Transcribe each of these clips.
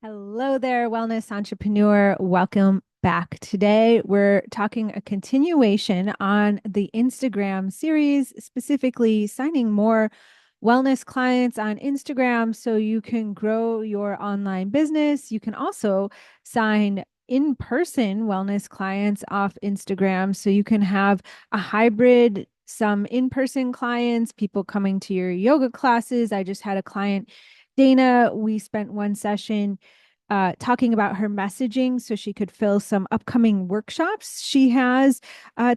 Hello there, wellness entrepreneur. Welcome back. Today, we're talking a continuation on the Instagram series, specifically signing more wellness clients on Instagram so you can grow your online business. You can also sign in person wellness clients off Instagram so you can have a hybrid. Some in person clients, people coming to your yoga classes. I just had a client, Dana. We spent one session talking about her messaging so she could fill some upcoming workshops she has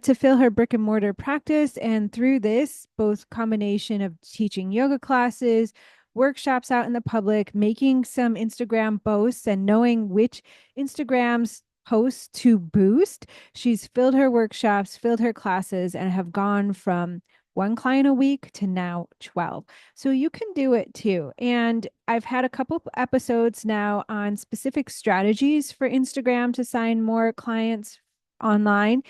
to fill her brick and mortar practice. And through this, both combination of teaching yoga classes, workshops out in the public, making some Instagram posts, and knowing which Instagrams posts to boost, she's filled her workshops, filled her classes, and have gone from one client a week to now 12. So you can do it too. And I've had a couple episodes now on specific strategies for Instagram to sign more clients online,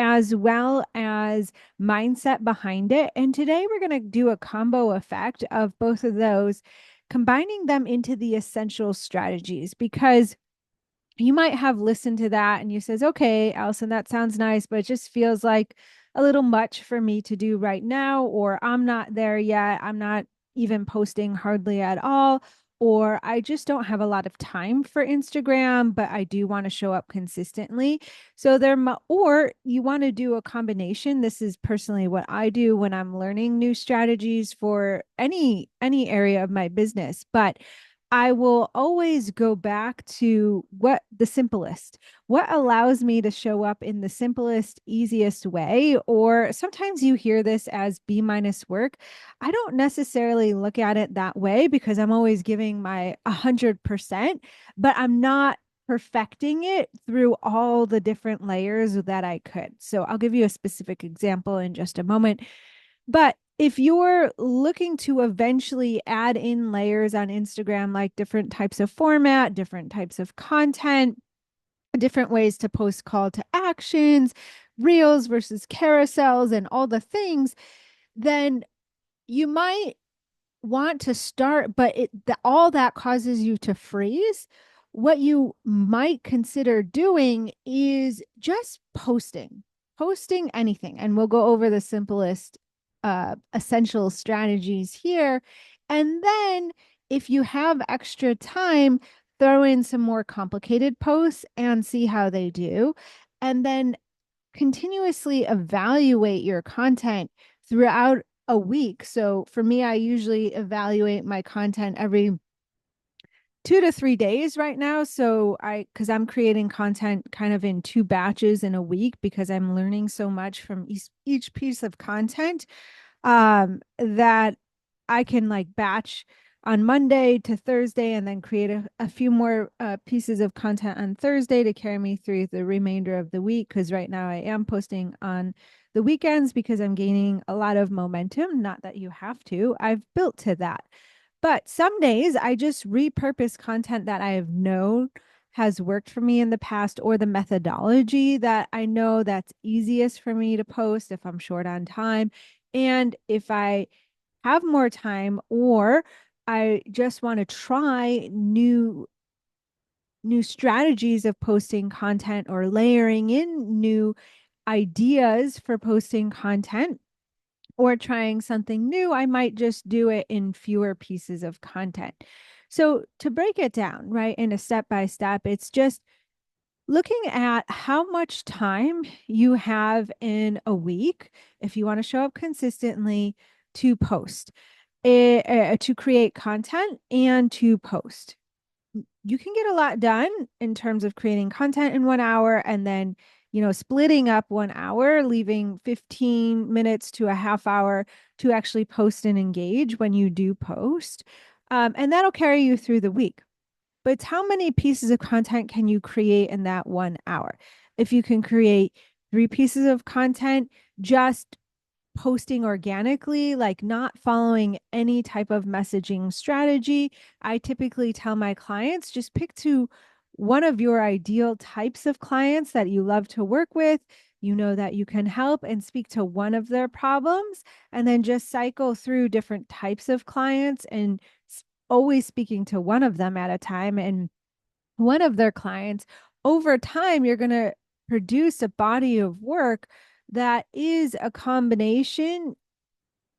as well as mindset behind it. And today we're going to do a combo effect of both of those, combining them into the essential strategies, because you might have listened to that and you says, okay, Allison, that sounds nice, but it just feels like a little much for me to do right now, or I'm not there yet. I'm not even posting hardly at all, or I just don't have a lot of time for Instagram, but I do want to show up consistently. So or you want to do a combination. This is personally what I do when I'm learning new strategies for any area of my business, but I will always go back to what allows me to show up in the simplest, easiest way. Or sometimes you hear this as B minus work. I don't necessarily look at it that way because I'm always giving my 100%, but I'm not perfecting it through all the different layers that I could. So I'll give you a specific example in just a moment. But if you're looking to eventually add in layers on Instagram, like different types of format, different types of content, different ways to post call to actions, reels versus carousels, and all the things, then you might want to start, but all that causes you to freeze. What you might consider doing is just posting anything. And we'll go over the simplest essential strategies here. And then if you have extra time, throw in some more complicated posts and see how they do. And then continuously evaluate your content throughout a week. So for me, I usually evaluate my content every 2 to 3 days right now. Because I'm creating content kind of in two batches in a week because I'm learning so much from each piece of content, that I can like batch on Monday to Thursday and then create a few more pieces of content on Thursday to carry me through the remainder of the week. Because right now I am posting on the weekends because I'm gaining a lot of momentum. Not that you have to, I've built to that. But some days I just repurpose content that I have known has worked for me in the past, or the methodology that I know that's easiest for me to post if I'm short on time. And if I have more time, or I just want to try new strategies of posting content or layering in new ideas for posting content or trying something new, I might just do it in fewer pieces of content. So to break it down, right, in a step by step, it's just looking at how much time you have in a week if you want to show up consistently to post, to create content and to post. You can get a lot done in terms of creating content in 1 hour, and then splitting up 1 hour, leaving 15 minutes to a half hour to actually post and engage when you do post. And that'll carry you through the week. But it's how many pieces of content can you create in that 1 hour? If you can create 3 pieces of content, just posting organically, like not following any type of messaging strategy, I typically tell my clients just pick to one of your ideal types of clients that you love to work with, that you can help, and speak to one of their problems, and then just cycle through different types of clients and always speaking to one of them at a time. And one of their clients, over time, you're going to produce a body of work that is a combination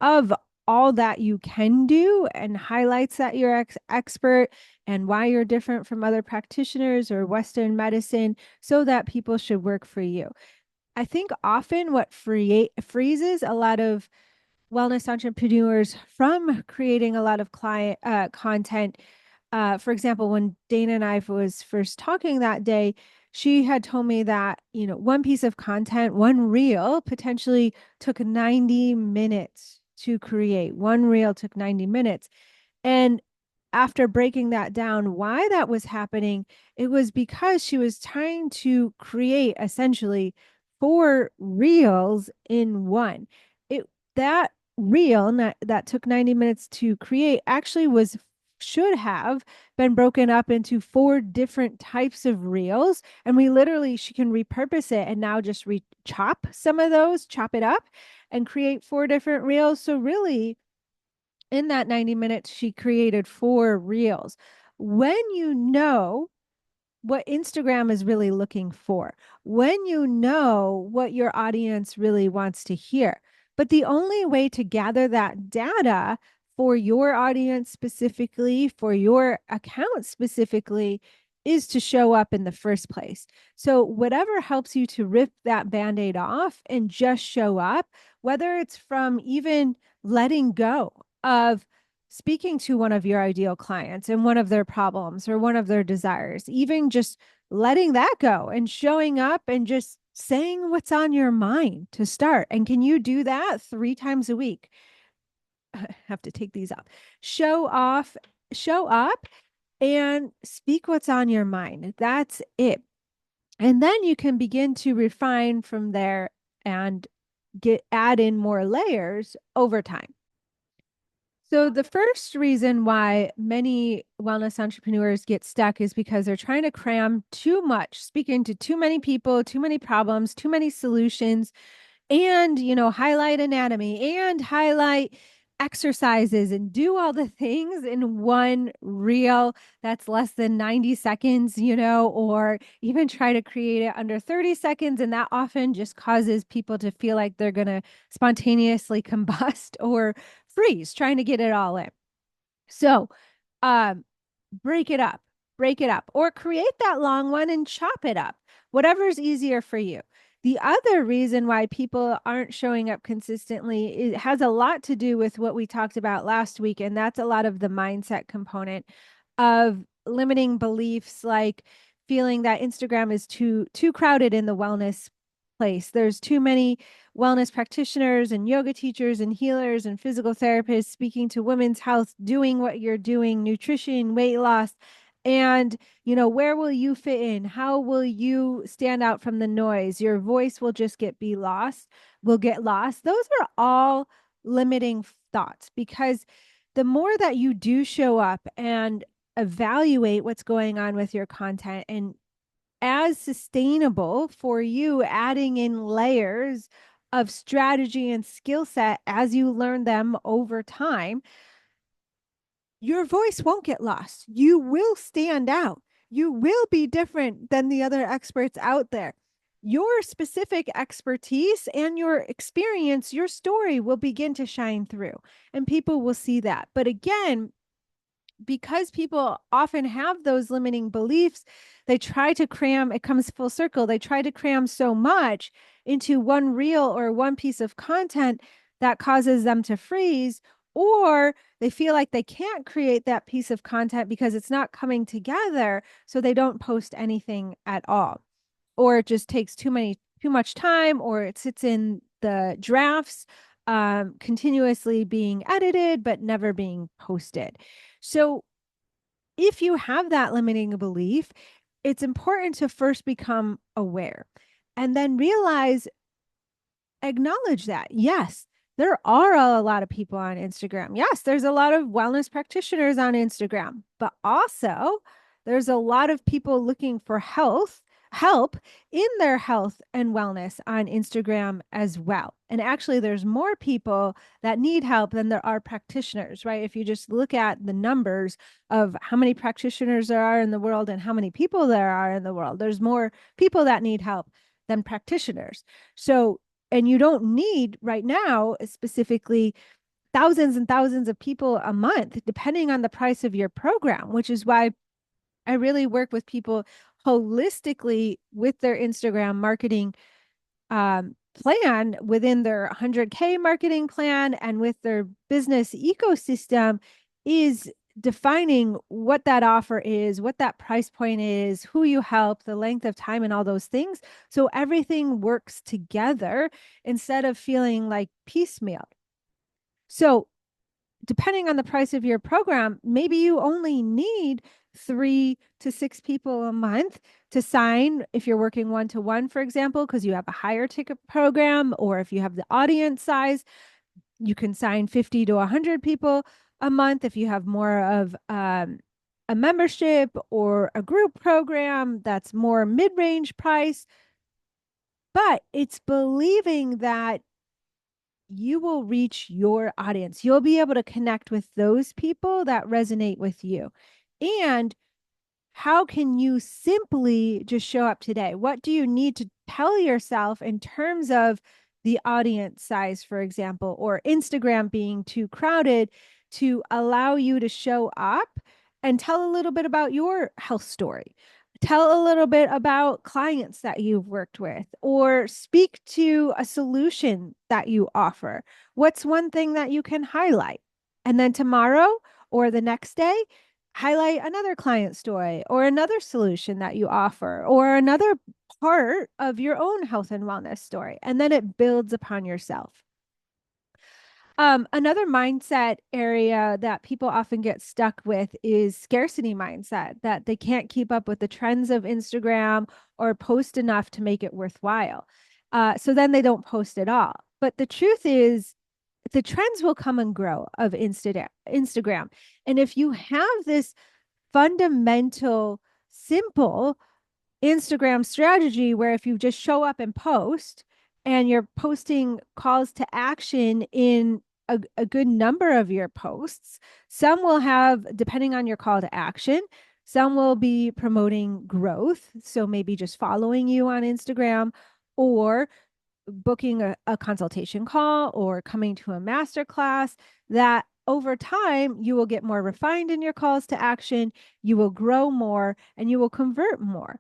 of all that you can do and highlights that you're expert and why you're different from other practitioners or Western medicine so that people should work for you. I think often what freezes a lot of wellness entrepreneurs from creating a lot of client content. For example, when Dana and I was first talking that day, she had told me that, one piece of content, one reel potentially took 90 minutes to create. One reel took 90 minutes. And after breaking that down, why that was happening, it was because she was trying to create essentially four reels in one. It that reel that took 90 minutes to create actually was should have been broken up into four different types of reels, and she can repurpose it and now just chop some of those, chop it up and create four different reels. So really, in that 90 minutes, she created four reels. When you know what Instagram is really looking for, when you know what your audience really wants to hear. But the only way to gather that data for your audience specifically, for your account specifically, is to show up in the first place. So, whatever helps you to rip that band aid off and just show up, whether it's from even letting go of speaking to one of your ideal clients and one of their problems or one of their desires, even just letting that go and showing up and just saying what's on your mind to start. And can you do that 3 times a week? I have to take these off. Show up and speak what's on your mind. That's it. And then you can begin to refine from there and add in more layers over time. So, the first reason why many wellness entrepreneurs get stuck is because they're trying to cram too much, speaking to too many people, too many problems, too many solutions, and, highlight anatomy and highlight exercises and do all the things in one reel that's less than 90 seconds, or even try to create it under 30 seconds. And that often just causes people to feel like they're going to spontaneously combust or freeze trying to get it all in. So, um, break it up, or create that long one and chop it up, whatever's easier for you. The other reason why people aren't showing up consistently, it has a lot to do with what we talked about last week. And that's a lot of the mindset component of limiting beliefs, like feeling that Instagram is too crowded in the wellness place. There's too many wellness practitioners and yoga teachers and healers and physical therapists speaking to women's health, doing what you're doing, nutrition, weight loss. And, where will you fit in? How will you stand out from the noise? Your voice will just will get lost. Those are all limiting thoughts, because the more that you do show up and evaluate what's going on with your content and as sustainable for you, adding in layers of strategy and skill set as you learn them over time, your voice won't get lost. You will stand out. You will be different than the other experts out there. Your specific expertise and your experience, your story will begin to shine through, and people will see that. But again, because people often have those limiting beliefs, they try to cram, it comes full circle. They try to cram so much into one reel or one piece of content that causes them to freeze, or they feel like they can't create that piece of content because it's not coming together. So they don't post anything at all, or it just takes too much time, or it sits in the drafts, continuously being edited, but never being posted. So if you have that limiting belief, it's important to first become aware and then acknowledge that, yes, there are a lot of people on Instagram. Yes, there's a lot of wellness practitioners on Instagram, but also there's a lot of people looking for health help in their health and wellness on Instagram as well. And actually, there's more people that need help than there are practitioners, right? If you just look at the numbers of how many practitioners there are in the world and how many people there are in the world, there's more people that need help than practitioners. So, and you don't need right now specifically thousands and thousands of people a month, depending on the price of your program, which is why I really work with people holistically with their Instagram marketing plan within their 100K marketing plan and with their business ecosystem is defining what that offer is, what that price point is, who you help, the length of time, and all those things. So everything works together instead of feeling like piecemeal. So depending on the price of your program, maybe you only need 3 to 6 people a month to sign if you're working one-to-one, for example, because you have a higher ticket program, or if you have the audience size, you can sign 50 to 100 people a month. If you have more of a membership or a group program, that's more mid-range price. But it's believing that you will reach your audience. You'll be able to connect with those people that resonate with you. And how can you simply just show up today? What do you need to tell yourself in terms of the audience size, for example, or Instagram being too crowded to allow you to show up and tell a little bit about your health story? Tell a little bit about clients that you've worked with, or speak to a solution that you offer. What's one thing that you can highlight? And then tomorrow or the next day, highlight another client story or another solution that you offer or another part of your own health and wellness story. And then it builds upon yourself. Another mindset area that people often get stuck with is scarcity mindset, that they can't keep up with the trends of Instagram or post enough to make it worthwhile. So then they don't post at all. But the truth is, the trends will come and grow of Instagram. And if you have this fundamental, simple Instagram strategy where if you just show up and post and you're posting calls to action in a good number of your posts, some will have, depending on your call to action, some will be promoting growth. So maybe just following you on Instagram or booking a consultation call or coming to a masterclass, that over time you will get more refined in your calls to action, you will grow more, and you will convert more.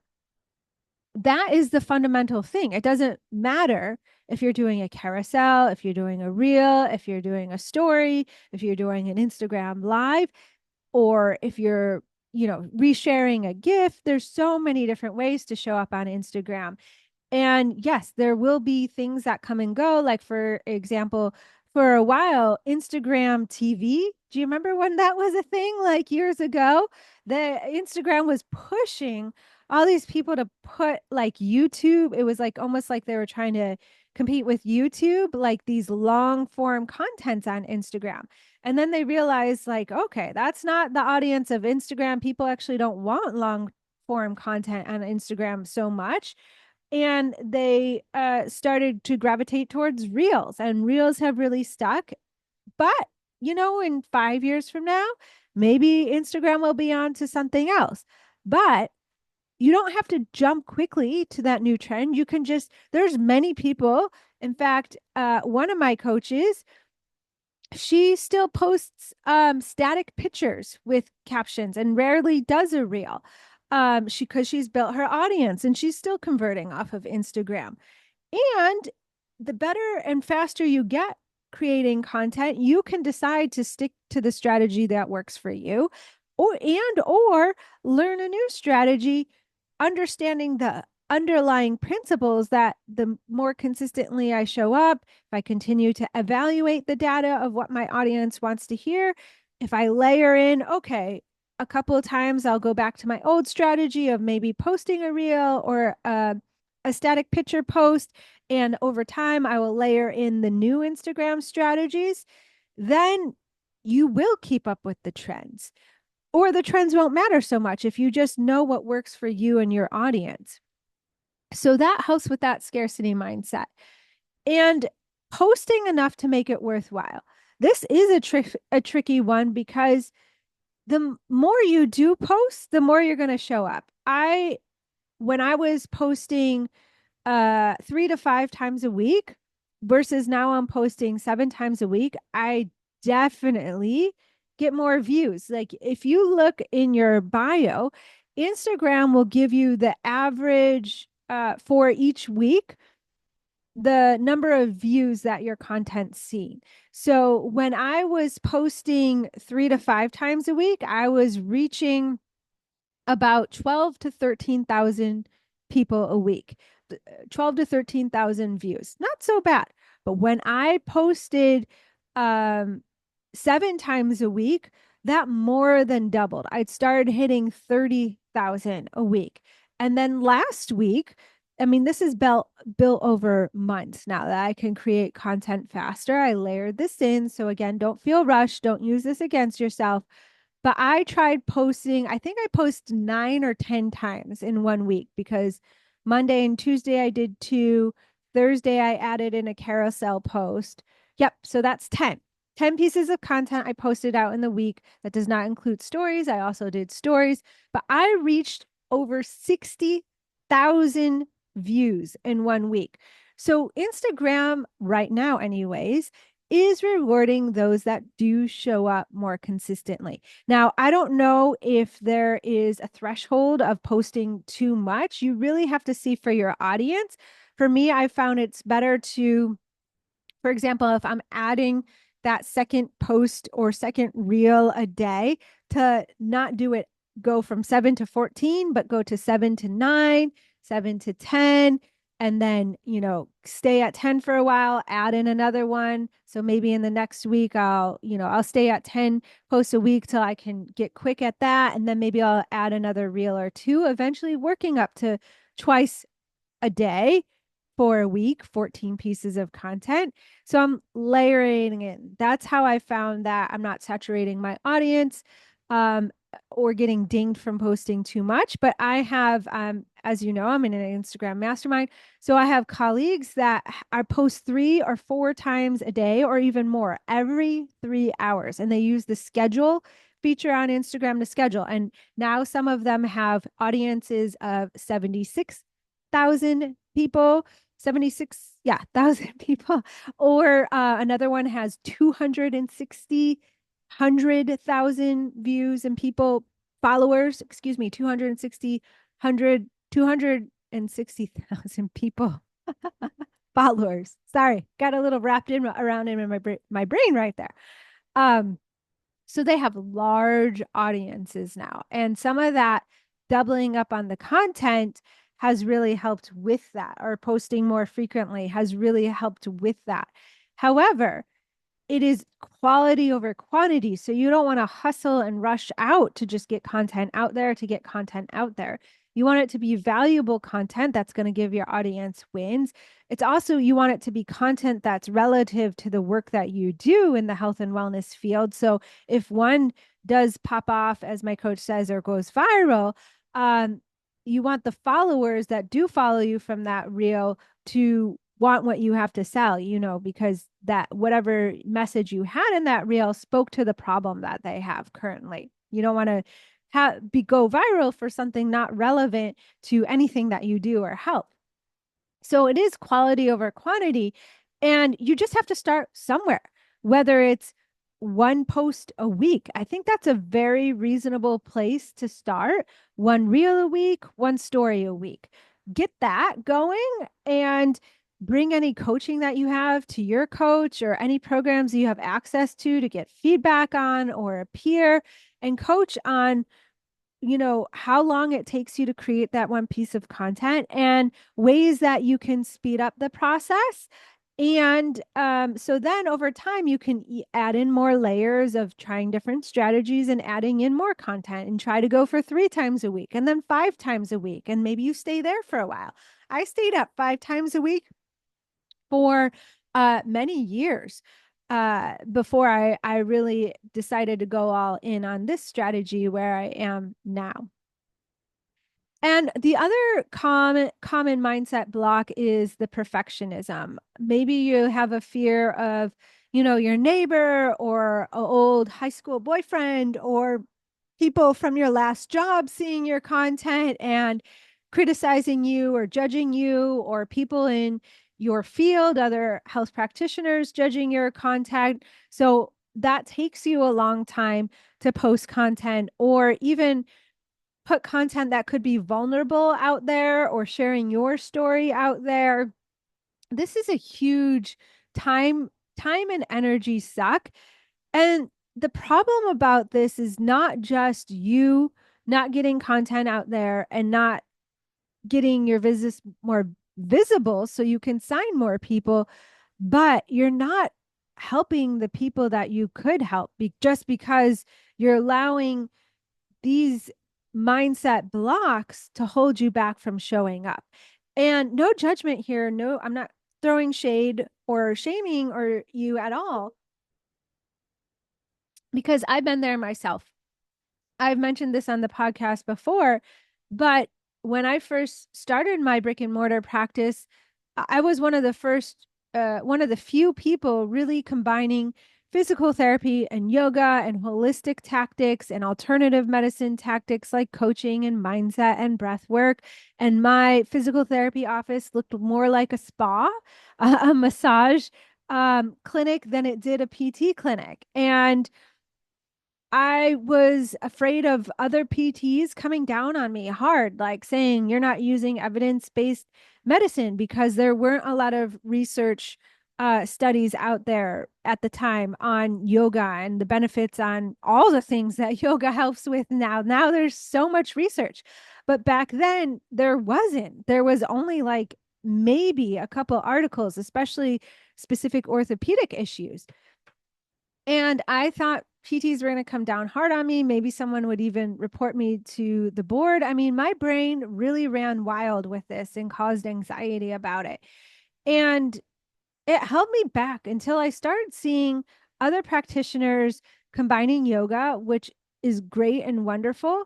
That is the fundamental thing. It doesn't matter if you're doing a carousel, if you're doing a reel, if you're doing a story, if you're doing an Instagram live, or if you're, resharing a gift. There's so many different ways to show up on Instagram. And yes, there will be things that come and go. Like, for example, for a while, Instagram TV. Do you remember when that was a thing, like years ago? The Instagram was pushing all these people to put like YouTube. It was like almost like they were trying to compete with YouTube, like these long form contents on Instagram. And then they realized, like, okay, that's not the audience of Instagram. People actually don't want long form content on Instagram so much, and they started to gravitate towards reels, and reels have really stuck. But in 5 years from now, maybe Instagram will be on to something else. But you don't have to jump quickly to that new trend. You can just, there's many people. In fact, one of my coaches, she still posts static pictures with captions and rarely does a reel, because she's built her audience and she's still converting off of Instagram. And the better and faster you get creating content, you can decide to stick to the strategy that works for you, or learn a new strategy, understanding the underlying principles that the more consistently I show up, if I continue to evaluate the data of what my audience wants to hear, if I layer in, okay, a couple of times I'll go back to my old strategy of maybe posting a reel or a static picture post, and over time I will layer in the new Instagram strategies, then you will keep up with the trends, or the trends won't matter so much if you just know what works for you and your audience. So that helps with that scarcity mindset and posting enough to make it worthwhile. This is a tricky one because the more you do post, the more you're going to show up. When I was posting 3 to 5 times a week versus now I'm posting 7 times a week, I definitely get more views. Like if you look in your bio, Instagram will give you the average for each week, the number of views that your content's seen. So when I was posting 3 to 5 times a week, I was reaching about 12 to 13,000 people a week, 12 to 13,000 views. Not so bad. But when I posted um, 7 times a week, that more than doubled. I'd started hitting 30,000 a week. And then last week, I mean, this is built over months now that I can create content faster. I layered this in. So again, don't feel rushed. Don't use this against yourself. But I tried posting, I think I post 9 or 10 times in one week because Monday and Tuesday I did two. Thursday I added in a carousel post. Yep. So that's 10. 10 pieces of content I posted out in the week. That does not include stories. I also did stories, but I reached over 60,000 views in one week. So Instagram right now, anyways, is rewarding those that do show up more consistently. Now, I don't know if there is a threshold of posting too much. You really have to see for your audience. For me, I found it's better to, for example, if I'm adding that second post or second reel a day, to not do it, go from 7 to 14, but go to 7 to 9, 7 to 10, and then, stay at 10 for a while, add in another one. So maybe in the next week, I'll stay at 10 posts a week till I can get quick at that. And then maybe I'll add another reel or two, eventually working up to twice a day for a week, 14 pieces of content. So I'm layering it. That's how I found that I'm not saturating my audience um, or getting dinged from posting too much. But I have, as you know, I'm in an Instagram mastermind. So I have colleagues that I post 3 or 4 times a day or even more every 3 hours. And they use the schedule feature on Instagram to schedule. And now some of them have audiences of 76,000 people, 76, yeah, thousand people. Or another one has 100,000 views and followers, excuse me, 260,000 people followers. Sorry, got a little wrapped in around in my brain right there. Um, so they have large audiences now. And some of that doubling up on the content has really helped with that, or posting more frequently has really helped with that. However, it is quality over quantity. So you don't want to hustle and rush out to just get content out there to get content out there. You want it to be valuable content that's going to give your audience wins. It's also, you want it to be content that's relative to the work that you do in the health and wellness field. So if one does pop off, as my coach says, or goes viral, you want the followers that do follow you from that reel to want what you have to sell, because that whatever message you had in that reel spoke to the problem that they have currently. You don't want to go viral for something not relevant to anything that you do or help. So it is quality over quantity. And you just have to start somewhere, whether it's one post a week. I think that's a very reasonable place to start. One reel a week, one story a week. Get that going and bring any coaching that you have to your coach or any programs you have access to get feedback on, or a peer, and coach on how long it takes you to create that one piece of content and ways that you can speed up the process. And so then over time, you can add in more layers of trying different strategies and adding in more content, and try to go for 3 times a week and then 5 times a week. And maybe you stay there for a while. I stayed up 5 times a week for many years before I really decided to go all in on this strategy where I am now. And the other common mindset block is the perfectionism. Maybe you have a fear of, your neighbor or an old high school boyfriend or people from your last job seeing your content and criticizing you or judging you, or people in your field, other health practitioners judging your content. So that takes you a long time to post content, or even put content that could be vulnerable out there, or sharing your story out there. This is a huge time and energy suck. And the problem about this is not just you not getting content out there and not getting your business more visible so you can sign more people, but you're not helping the people that you could help just because you're allowing these mindset blocks to hold you back from showing up. And no judgment here. No, I'm not throwing shade or shaming or you at all, because I've been there myself. I've mentioned this on the podcast before, but when I first started my brick and mortar practice, I was one of the few people really combining physical therapy and yoga and holistic tactics and alternative medicine tactics like coaching and mindset and breath work. And my physical therapy office looked more like a spa, a massage clinic than it did a PT clinic. And I was afraid of other PTs coming down on me hard, like saying you're not using evidence-based medicine, because there weren't a lot of research studies out there at the time on yoga and the benefits on all the things that yoga helps with now. Now there's so much research. But back then there wasn't. There was only like maybe a couple articles, especially specific orthopedic issues. And I thought PTs were going to come down hard on me. Maybe someone would even report me to the board. I mean, my brain really ran wild with this and caused anxiety about it. And it held me back until I started seeing other practitioners combining yoga, which is great and wonderful,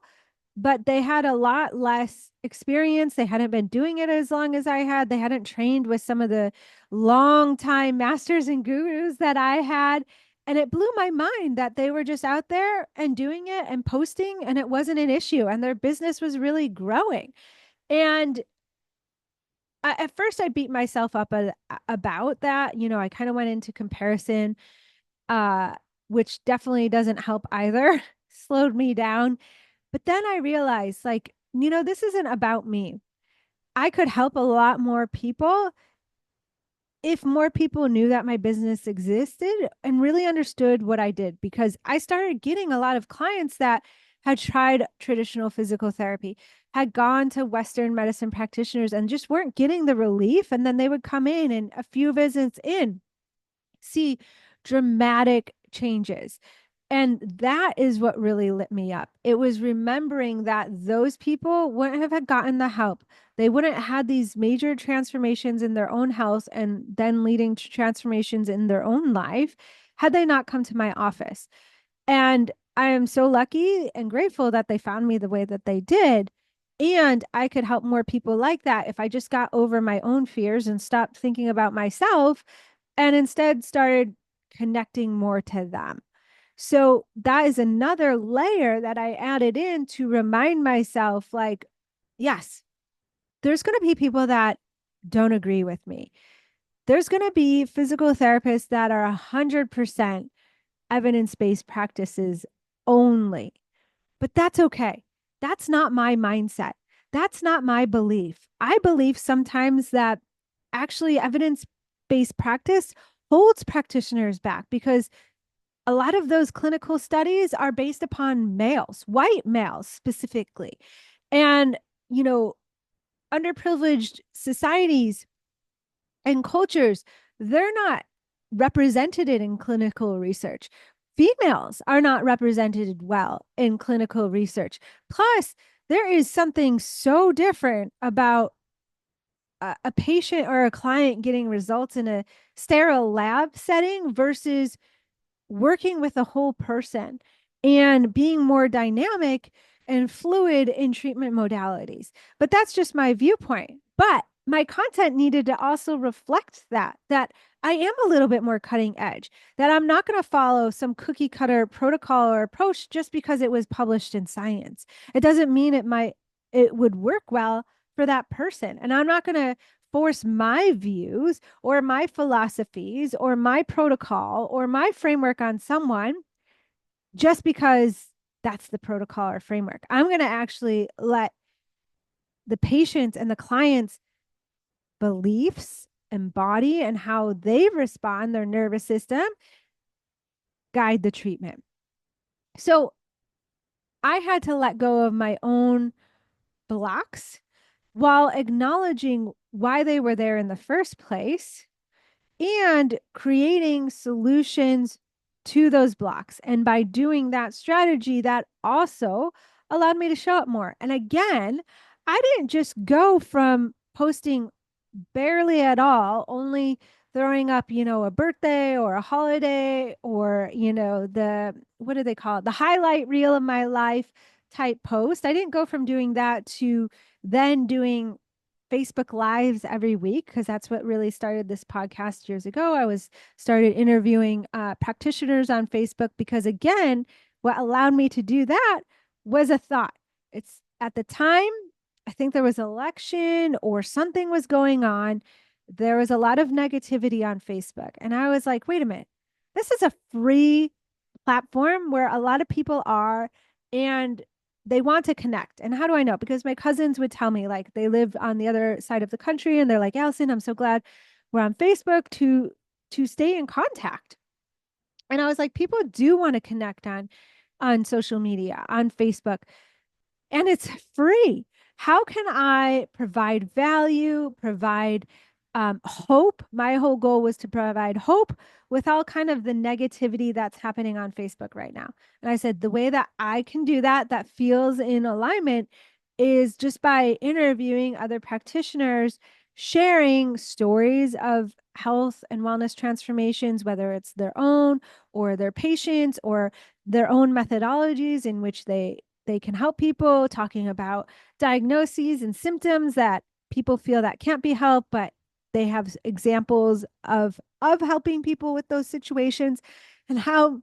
but they had a lot less experience. They hadn't been doing it as long as I had. They hadn't trained with some of the long time masters and gurus that I had. And it blew my mind that they were just out there and doing it and posting, and it wasn't an issue. And their business was really growing. And at first, I beat myself up about that. I kind of went into comparison, uh, which definitely doesn't help either, slowed me down. But then I realized, like, this isn't about me. I could help a lot more people if more people knew that my business existed and really understood what I did, because I started getting a lot of clients that had tried traditional physical therapy, had gone to Western medicine practitioners and just weren't getting the relief. And then they would come in and a few visits in, see dramatic changes. And that is what really lit me up. It was remembering that those people wouldn't have had gotten the help. They wouldn't have had these major transformations in their own health and then leading to transformations in their own life had they not come to my office. And I am so lucky and grateful that they found me the way that they did. And I could help more people like that if I just got over my own fears and stopped thinking about myself and instead started connecting more to them. So that is another layer that I added in to remind myself, like, yes, there's going to be people that don't agree with me. There's going to be physical therapists that are 100% evidence-based practices only, but that's okay. That's not my mindset. That's not my belief. I believe sometimes that actually evidence-based practice holds practitioners back, because a lot of those clinical studies are based upon males, white males specifically. And, you know, underprivileged societies and cultures, they're not represented in clinical research. Females are not represented well in clinical research. Plus, there is something so different about a patient or a client getting results in a sterile lab setting versus working with a whole person and being more dynamic and fluid in treatment modalities. But that's just my viewpoint. But my content needed to also reflect that I am a little bit more cutting edge, that I'm not going to follow some cookie cutter protocol or approach just because it was published in Science. It doesn't mean it would work well for that person. And I'm not going to force my views or my philosophies or my protocol or my framework on someone just because that's the protocol or framework. I'm going to actually let the patients and the clients' beliefs and body and how they respond, their nervous system, guide the treatment. So I had to let go of my own blocks while acknowledging why they were there in the first place and creating solutions to those blocks. And by doing that strategy, that also allowed me to show up more. And again, I didn't just go from posting barely at all, only throwing up, a birthday or a holiday or, what do they call it? The highlight reel of my life type post. I didn't go from doing that to then doing Facebook Lives every week, because that's what really started this podcast years ago. I was started interviewing practitioners on Facebook because, again, what allowed me to do that was a thought. It's at the time, I think there was an election or something was going on. There was a lot of negativity on Facebook. And I was like, wait a minute, this is a free platform where a lot of people are, and they want to connect. And how do I know? Because my cousins would tell me, like, they live on the other side of the country, and they're like, Allison, I'm so glad we're on Facebook to stay in contact. And I was like, people do want to connect on social media, on Facebook, and it's free. How can I provide value, provide hope? My whole goal was to provide hope with all kind of the negativity that's happening on Facebook right now. And I said, the way that I can do that, that feels in alignment, is just by interviewing other practitioners, sharing stories of health and wellness transformations, whether it's their own or their patients or their own methodologies in which they can help people, talking about diagnoses and symptoms that people feel that can't be helped, but they have examples of helping people with those situations, and how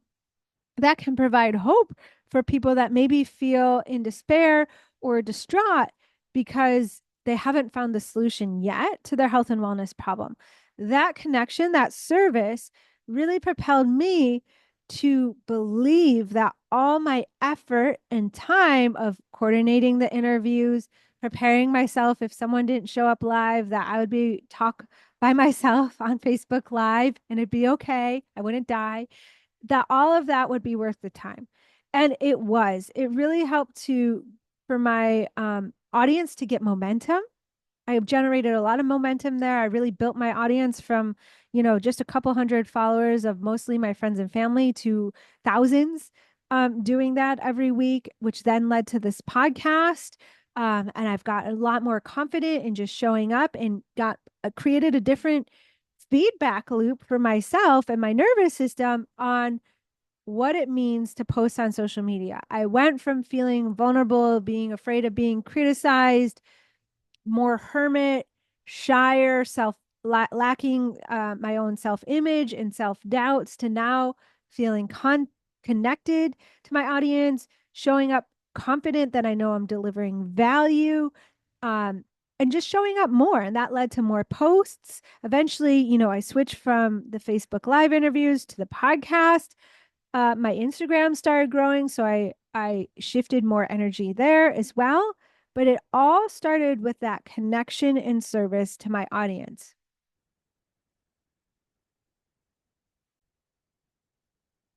that can provide hope for people that maybe feel in despair or distraught because they haven't found the solution yet to their health and wellness problem. That connection, that service really propelled me to believe that all my effort and time of coordinating the interviews, preparing myself if someone didn't show up live, that I would be talk by myself on Facebook Live and it'd be okay. I wouldn't die, that all of that would be worth the time. And it was. It really helped for my audience to get momentum. I generated a lot of momentum there. I really built my audience from, just a couple hundred followers of mostly my friends and family to thousands, doing that every week, which then led to this podcast. And I've got a lot more confident in just showing up, and got created a different feedback loop for myself and my nervous system on what it means to post on social media. I went from feeling vulnerable, being afraid of being criticized, more hermit, shyer, lacking my own self image and self doubts, to now feeling connected to my audience, showing up confident that I know I'm delivering value, um, and just showing up more. And that led to more posts. Eventually, I switched from the Facebook Live interviews to the podcast. My Instagram started growing, so I shifted more energy there as well. But it all started with that connection and service to my audience.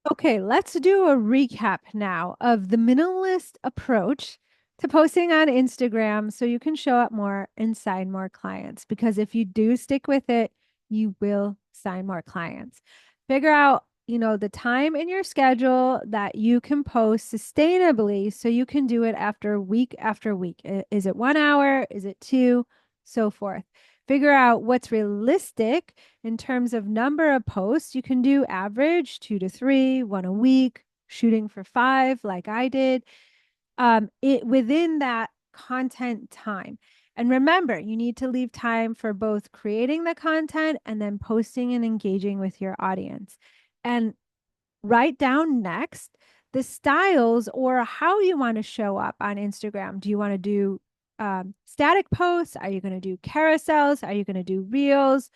Okay, let's do a recap now of the minimalist approach to posting on Instagram so you can show up more and sign more clients. Because if you do stick with it, you will sign more clients. Figure out, the time in your schedule that you can post sustainably so you can do it after week. Is it 1 hour? Is it two? So forth. Figure out what's realistic in terms of number of posts. You can do average 2 to 3, one a week, shooting for 5, like I did. it within that content time. And remember, you need to leave time for both creating the content and then posting and engaging with your audience. And write down next the styles or how you want to show up on Instagram. Do you want to do static posts? Are you going to do carousels? Are you going to do reels?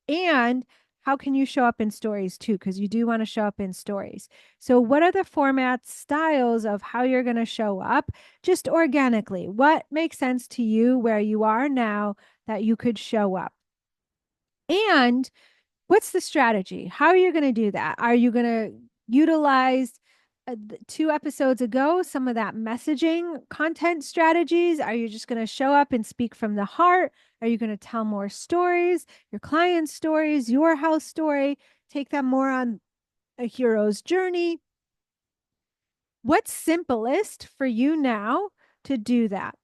And how can you show up in stories too? Because you do want to show up in stories. So, what are the formats, styles of how you're going to show up just organically? What makes sense to you where you are now that you could show up? And what's the strategy? How are you going to do that? Are you going to utilize 2 episodes ago some of that messaging content strategies? Are you just going to show up and speak from the heart? Are you going to tell more stories, your clients' stories, your house story, take them more on a hero's journey? What's simplest for you now to do that?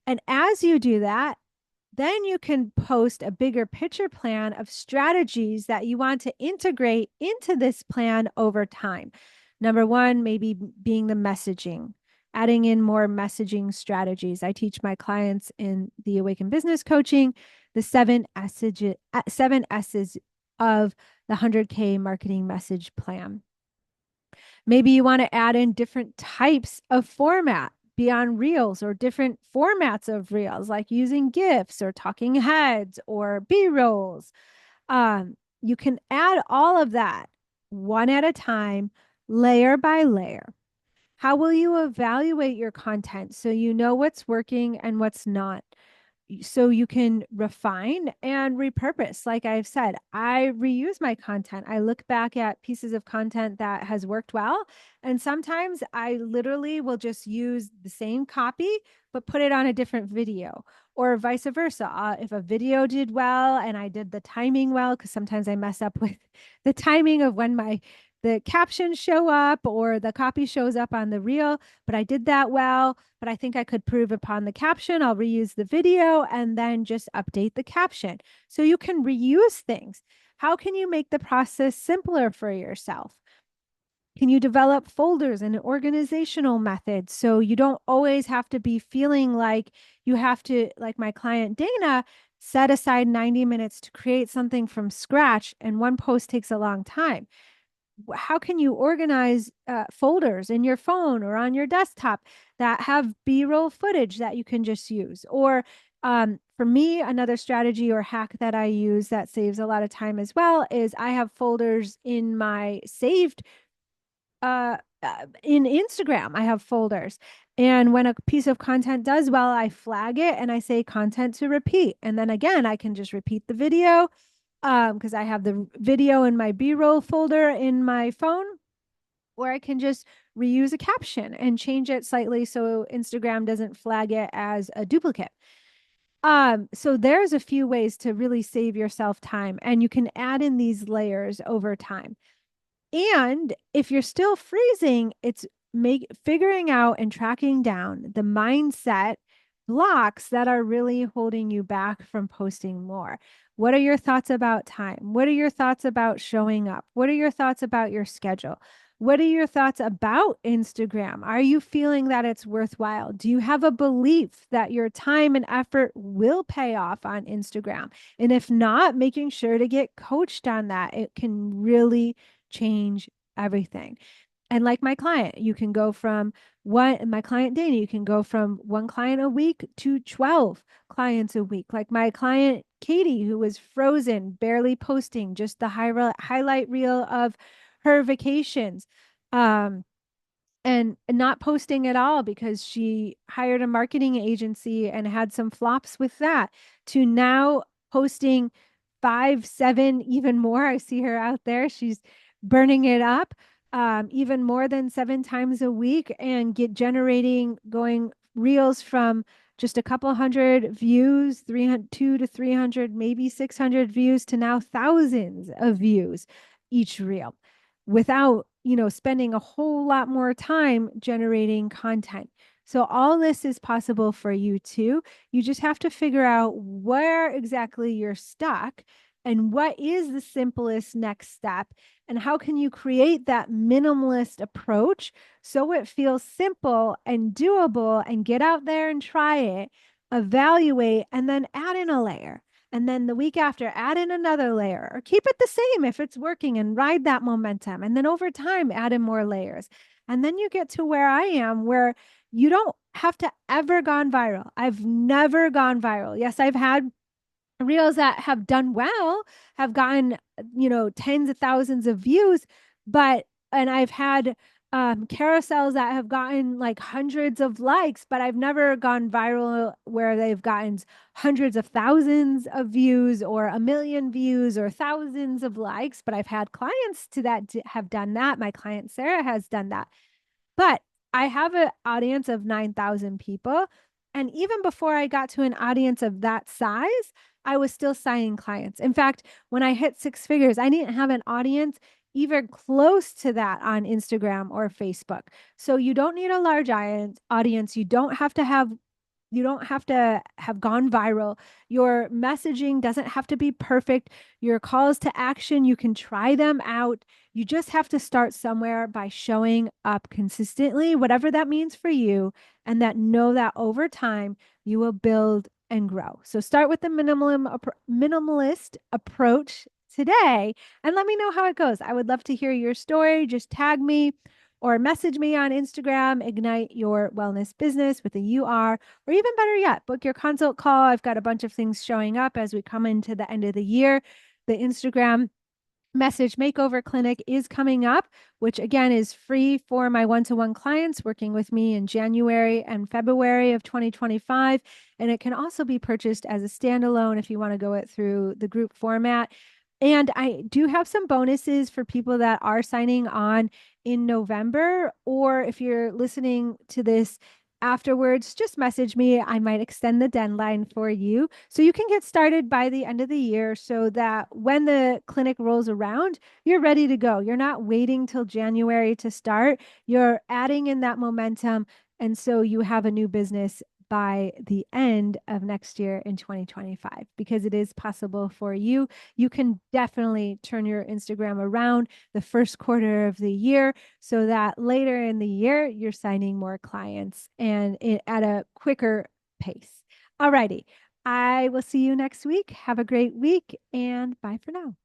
And as you do that, then you can post a bigger picture plan of strategies that you want to integrate into this plan over time. Number one, maybe being the messaging, adding in more messaging strategies. I teach my clients in the Awaken Business Coaching the 7 S's of the 100K marketing message plan. Maybe you want to add in different types of format beyond reels or different formats of reels, like using GIFs or talking heads or B-rolls. You can add all of that one at a time, layer by layer. How will you evaluate your content so you know what's working and what's not? So you can refine and repurpose. Like I've said, I reuse my content. I look back at pieces of content that has worked well. And sometimes I literally will just use the same copy, but put it on a different video or vice versa. If a video did well and I did the timing well, because sometimes I mess up with the timing of when the captions show up or the copy shows up on the reel, but I did that well. But I think I could prove upon the caption. I'll reuse the video and then just update the caption. So you can reuse things. How can you make the process simpler for yourself? Can you develop folders and organizational methods so you don't always have to be feeling like you have to, like my client Dana, set aside 90 minutes to create something from scratch and one post takes a long time? How can you organize folders in your phone or on your desktop that have B-roll footage that you can just use? Or for me, another strategy or hack that I use that saves a lot of time as well is I have folders in my saved in Instagram. I have folders. And when a piece of content does well, I flag it and I say content to repeat. And then again, I can just repeat the video because I have the video in my B-roll folder in my phone, or I can just reuse a caption and change it slightly so Instagram doesn't flag it as a duplicate. So there's a few ways to really save yourself time, and you can add in these layers over time. And if you're still freezing, it's figuring out and tracking down the mindset blocks that are really holding you back from posting more. What are your thoughts about time? What are your thoughts about showing up? What are your thoughts about your schedule? What are your thoughts about Instagram? Are you feeling that it's worthwhile? Do you have a belief that your time and effort will pay off on Instagram? And if not, making sure to get coached on that. It can really change everything. And like my client, you can go from my client Dana, you can go from one client a week to 12 clients a week. Like my client Katie, who was frozen, barely posting, just the highlight reel of her vacations. And not posting at all because she hired a marketing agency and had some flops with that, to now posting 5, 7, even more. I see her out there. She's burning it up, even more than 7 times a week, and going reels from just a couple hundred views, 300, 2 to 300, maybe 600 views, to now thousands of views each reel, without spending a whole lot more time generating content. So all this is possible for you too. You just have to figure out where exactly you're stuck and what is the simplest next step, and how can you create that minimalist approach so it feels simple and doable, and get out there and try it, evaluate, and then add in a layer. And then the week after, add in another layer, or keep it the same if it's working and ride that momentum. And then over time, add in more layers. And then you get to where I am, where you don't have to ever gone viral. I've never gone viral. Yes, I've had reels that have done well, have gotten, tens of thousands of views, and I've had carousels that have gotten like hundreds of likes, but I've never gone viral where they've gotten hundreds of thousands of views or a million views or thousands of likes. But I've had clients to that have done that. My client Sarah has done that. But I have an audience of 9,000 people. And even before I got to an audience of that size, I was still signing clients. In fact, when I hit six figures, I didn't have an audience even close to that on Instagram or Facebook. So you don't need a large audience. You don't have to have gone viral. Your messaging doesn't have to be perfect. Your calls to action, you can try them out. You just have to start somewhere by showing up consistently, whatever that means for you, and that know that over time you will build and grow. So start with the minimalist approach today and let me know how it goes. I would love to hear your story. Just tag me or message me on Instagram, Ignite Your Wellness Business with a UR, or even better yet, book your consult call. I've got a bunch of things showing up as we come into the end of the year. The Instagram message makeover clinic is coming up, which again is free for my one-to-one clients working with me in January and February of 2025. And it can also be purchased as a standalone if you want to go it through the group format. And I do have some bonuses for people that are signing on in November, or if you're listening to this afterwards, just message me. I might extend the deadline for you so you can get started by the end of the year so that when the clinic rolls around, you're ready to go. You're not waiting till January to start. You're adding in that momentum. And so you have a new business by the end of next year in 2025, because it is possible for you. You can definitely turn your Instagram around the first quarter of the year so that later in the year, you're signing more clients and at a quicker pace. All righty. I will see you next week. Have a great week and bye for now.